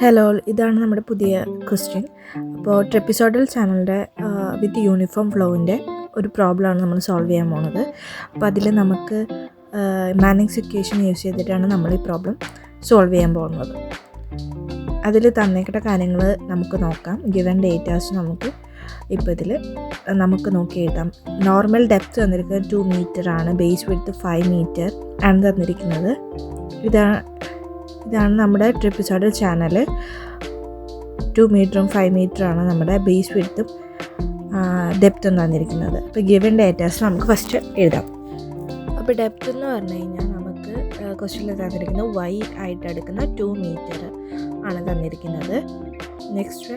Hello, ഇതാണ് നമ്മുടെ പുതിയ ക്വസ്റ്റ്യൻ. അപ്പോൾ ട്രെപ്പിസോഡൽ ചാനലിൻ്റെ വിത്ത് യൂണിഫോം ഫ്ലോവിൻ്റെ ഒരു പ്രോബ്ലമാണ് നമ്മൾ സോൾവ് ചെയ്യാൻ പോകുന്നത്. അപ്പോൾ അതിൽ നമുക്ക് മാനിങ്സ് ഇക്വേഷൻ യൂസ് ചെയ്തിട്ടാണ് നമ്മൾ ഈ പ്രോബ്ലം സോൾവ് ചെയ്യാൻ പോകുന്നത്. അതിൽ തന്നേക്കുന്ന കാര്യങ്ങൾ നമുക്ക് നോക്കാം. ഗിവൻ ഡേറ്റാസ് നമുക്ക് ഇപ്പോൾ ഇതിൽ നമുക്ക് നോക്കി എഴുതാം. നോർമൽ ഡെപ്ത് തന്നിരിക്കുന്നത് 2 മീറ്റർ ആണ്. ബേസ് വിഡ്ത്ത് 5 മീറ്റർ ആണ് തന്നിരിക്കുന്നത്. ഇതാണ് നമ്മുടെ ട്രെപ്പിസോഡൽ ചാനൽ. 2 മീറ്ററും 5 മീറ്ററാണ് നമ്മുടെ ബേസ് വിഡ്ത്തും ഡെപ്തും തന്നിരിക്കുന്നത്. അപ്പോൾ ഗിവൻ ഡേറ്റാസ് നമുക്ക് ഫസ്റ്റ് എഴുതാം. അപ്പോൾ ഡെപ്ത് എന്ന് പറഞ്ഞു കഴിഞ്ഞാൽ നമുക്ക് ക്വസ്റ്റ്യനിൽ തന്നിരിക്കുന്നത് y ആയിട്ട് എടുക്കുന്ന 2 മീറ്റർ ആണ് തന്നിരിക്കുന്നത്. നെക്സ്റ്റ്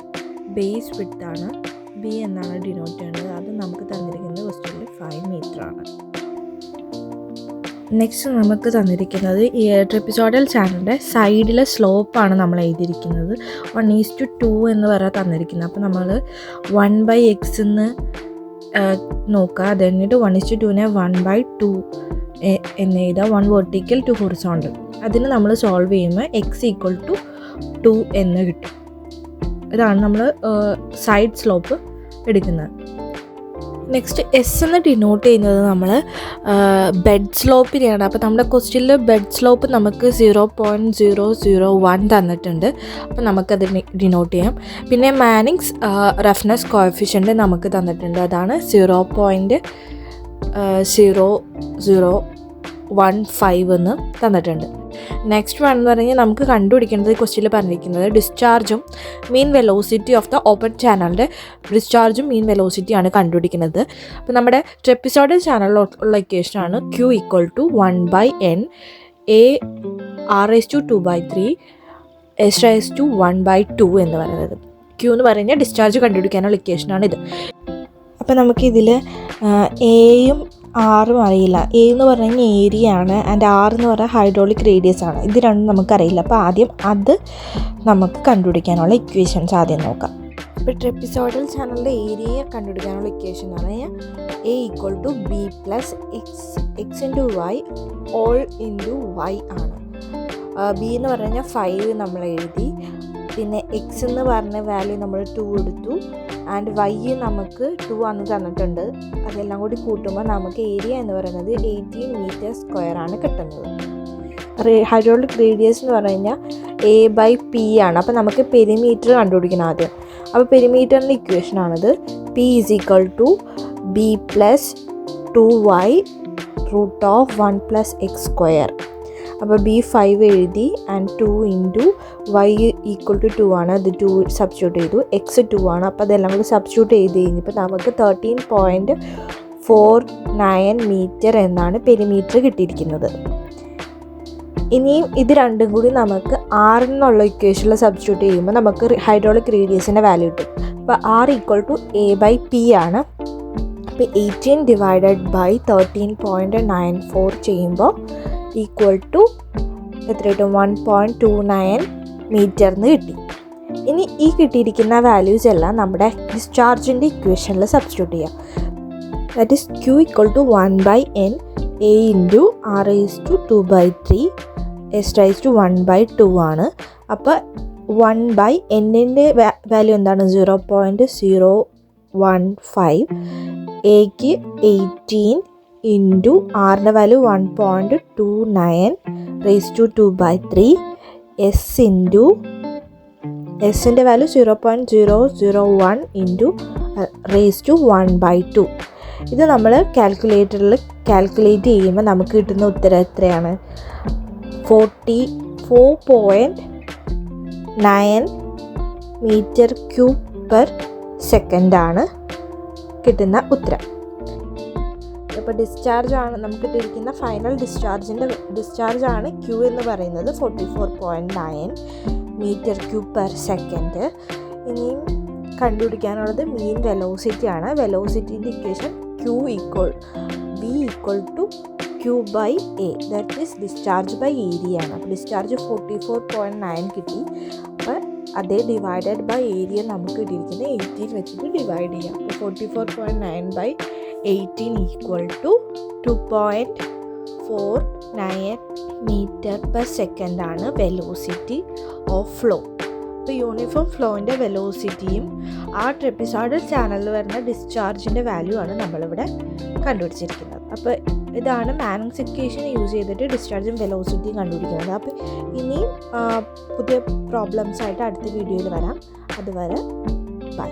ബേസ് വിഡ്ത്താണ്, ബി എന്നാണ് ഡിനോട്ട് ചെയ്യുന്നത്. അത് നമുക്ക് തന്നിരിക്കുന്നത് ക്വസ്റ്റ്യനിൽ 5 മീറ്ററാണ്. നെക്സ്റ്റ് നമുക്ക് തന്നിരിക്കുന്നത് ഈ ട്രെപ്പിസോഡൽ ചാനലിൻ്റെ സൈഡിലെ സ്ലോപ്പാണ് നമ്മൾ എഴുതിയിരിക്കുന്നത്. 1:2 എന്ന് പറയാൻ തന്നിരിക്കുന്നത്. അപ്പോൾ നമ്മൾ 1/x എന്ന് നോക്കുക. അത് കഴിഞ്ഞിട്ട് 1:2നെ 1/2 എന്ന് എഴുതുക. 1 വെർട്ടിക്കൽ 2 ഹൊറിസോണ്ടൽ. അതിന് നമ്മൾ സോൾവ് ചെയ്യുമ്പോൾ x = 2 എന്ന് കിട്ടും. ഇതാണ് നമ്മൾ സൈഡ് സ്ലോപ്പ് എടുക്കുന്നത്. നെക്സ്റ്റ് എസ് എന്ന് ഡിനോട്ട് ചെയ്യുന്നത് നമ്മൾ ബെഡ് സ്ലോപ്പിനെയാണ്. അപ്പോൾ നമ്മുടെ ക്വസ്റ്റ്യനിൽ ബെഡ് സ്ലോപ്പ് നമുക്ക് 0.001 തന്നിട്ടുണ്ട്. അപ്പോൾ നമുക്കത് ഡിനോട്ട് ചെയ്യാം. പിന്നെ മാനിങ്സ് റഫ്നെസ് കോഎഫിഷ്യൻ്റ് നമുക്ക് തന്നിട്ടുണ്ട്. അതാണ് 0.0015 എന്ന് തന്നിട്ടുണ്ട്. നെക്സ്റ്റ് വൺ എന്ന് പറഞ്ഞാൽ നമുക്ക് കണ്ടുപിടിക്കേണ്ടത് ക്വസ്റ്റ്യനിൽ പറഞ്ഞിരിക്കുന്നത് ഡിസ്ചാർജും മീൻ വെലോസിറ്റി ഓഫ് ദ ഓപ്പൺ ചാനലിൻ്റെ ഡിസ്ചാർജും മീൻ വെലോസിറ്റിയാണ് കണ്ടുപിടിക്കുന്നത്. അപ്പോൾ നമ്മുടെ ട്രെപ്പിസോഡൽ ചാനലിലുള്ള ഇക്വേഷനാണ് Q = 1/n AR⁴ S⁴ എന്ന് പറയുന്നത്. Q എന്ന് പറഞ്ഞാൽ ഡിസ്ചാർജ് കണ്ടുപിടിക്കാനുള്ള ഇക്വേഷനാണ് ഇത്. അപ്പോൾ നമുക്കിതിൽ എയും ആറും അറിയില്ല. എ എന്ന് പറഞ്ഞു കഴിഞ്ഞാൽ ഏരിയ ആണ്, ആൻഡ് ആർ എന്ന് പറഞ്ഞാൽ ഹൈഡ്രോളിക് റേഡിയസ് ആണ്. ഇത് രണ്ടും നമുക്കറിയില്ല. അപ്പോൾ ആദ്യം അത് നമുക്ക് കണ്ടുപിടിക്കാനുള്ള ഇക്വേഷൻസ് ആദ്യം നോക്കാം. ഇപ്പോൾ ട്രെപ്പിസോഡൽ ചാനലിൻ്റെ ഏരിയ കണ്ടുപിടിക്കാനുള്ള ഇക്വേഷൻ എന്ന് പറഞ്ഞാൽ A = B + x × y all × y ആണ്. B എന്ന് പറഞ്ഞു കഴിഞ്ഞാൽ 5 നമ്മൾ എഴുതി. പിന്നെ x എന്ന് പറഞ്ഞ വാല്യൂ നമ്മൾ 2 എടുത്തു. ആൻഡ് y നമുക്ക് 2 ആണ് തന്നിട്ടുണ്ട്. അതെല്ലാം കൂടി കൂട്ടുമ്പോൾ നമുക്ക് ഏരിയ എന്ന് പറയുന്നത് 18 m² ആണ് കിട്ടുന്നത്. ഹൈഡ്രോളിക് റേഡിയസ് എന്ന് പറഞ്ഞു കഴിഞ്ഞാൽ A/P ആണ്. അപ്പോൾ നമുക്ക് പെരിമീറ്റർ കണ്ടുപിടിക്കണം ആദ്യം. അപ്പോൾ പെരിമീറ്ററിൻ്റെ ഇക്വേഷനാണിത്. P = B + 2y √1 + x². അപ്പോൾ B 5 എഴുതി. ആൻഡ് 2 × y = 2 ആണ്. അത് 2 സബ്സ്റ്റിറ്റ്യൂട്ട് ചെയ്തു. x 2 ആണ്. അപ്പോൾ അതെല്ലാം കൂടി സബ്സ്റ്റിറ്റ്യൂട്ട് ചെയ്ത് കഴിഞ്ഞപ്പോൾ നമുക്ക് 13.49 മീറ്റർ എന്നാണ് പെരിമീറ്റർ കിട്ടിയിരിക്കുന്നത്. ഇനിയും ഇത് രണ്ടും കൂടി നമുക്ക് R എന്നുള്ള ഇക്വേഷനിൽ സബ്സ്റ്റിറ്റ്യൂട്ട് ചെയ്യുമ്പോൾ നമുക്ക് ഹൈഡ്രോളിക് റേഡിയസിൻ്റെ വാല്യൂ കിട്ടും. അപ്പോൾ R = A/P ആണ്. അപ്പോൾ 18 / 13.94 ചെയ്യുമ്പോൾ എത്ര കിട്ടും? 1.29 മീറ്ററിന് കിട്ടി. ഇനി ഈ കിട്ടിയിരിക്കുന്ന വാല്യൂസ് എല്ലാം നമ്മുടെ ഡിസ്ചാർജിൻ്റെ ഇക്വേഷനിൽ സബ്സ്റ്റിറ്റ്യൂട്ട് ചെയ്യാം. That is Q = 1/n A × R⁴ S⁴ ആണ്. അപ്പോൾ 1/n-ൻ്റെ വാല്യൂ എന്താണ്? 0.015. എക്ക് 18 × ആറിൻ്റെ വാല്യൂ 1.29 ⁵ എസിൻ്റെ വാല്യൂ 0.001 × ⁴ ഇത് നമ്മൾ കാൽക്കുലേറ്ററിൽ കാൽക്കുലേറ്റ് ചെയ്യുമ്പോൾ നമുക്ക് കിട്ടുന്ന ഉത്തരം എത്രയാണ്? 44.9 m³/s ആണ് കിട്ടുന്ന ഉത്തരം. ഇപ്പോൾ ഡിസ്ചാർജാണ് നമുക്ക് കിട്ടിയിരിക്കുന്ന ഫൈനൽ ഡിസ്ചാർജാണ് Q എന്ന് പറയുന്നത് 44.9 m³/s. ഇനിയും കണ്ടുപിടിക്കാനുള്ളത് മീൻ വെലോസിറ്റി ആണ്. വെലോസിറ്റിൻ്റെ equation V = Q/A, that is discharge by area ആണ്. അപ്പോൾ ഡിസ്ചാർജ് 44.9 കിട്ടി. അപ്പോൾ അതേ ഡിവൈഡഡ് ബൈ ഏരിയ നമുക്ക് കിട്ടിയിരിക്കുന്നത് 18 വെച്ചിട്ട് ഡിവൈഡ് ചെയ്യാം. അപ്പോൾ 44.9/18 = 2.49 m/s ആണ് വെലോസിറ്റി ഓഫ് ഫ്ലോ. അപ്പോൾ യൂണിഫോം ഫ്ലോൻ്റെ വെലോസിറ്റിയും ആ ട്രപ്പിസോയിഡൽ ചാനലിൽ വരുന്ന ഡിസ്ചാർജിൻ്റെ വാല്യൂ ആണ് നമ്മളിവിടെ കണ്ടുപിടിച്ചിരിക്കുന്നത്. അപ്പോൾ ഇതാണ് മാനിങ്സ് ഇക്വേഷൻ യൂസ് ചെയ്തിട്ട് ഡിസ്ചാർജും വെലോസിറ്റിയും കണ്ടുപിടിക്കുന്നത്. അപ്പോൾ ഇനിയും പുതിയ പ്രോബ്ലംസ് ആയിട്ട് അടുത്ത വീഡിയോയിൽ വരാം. അതുവരെ ബൈ.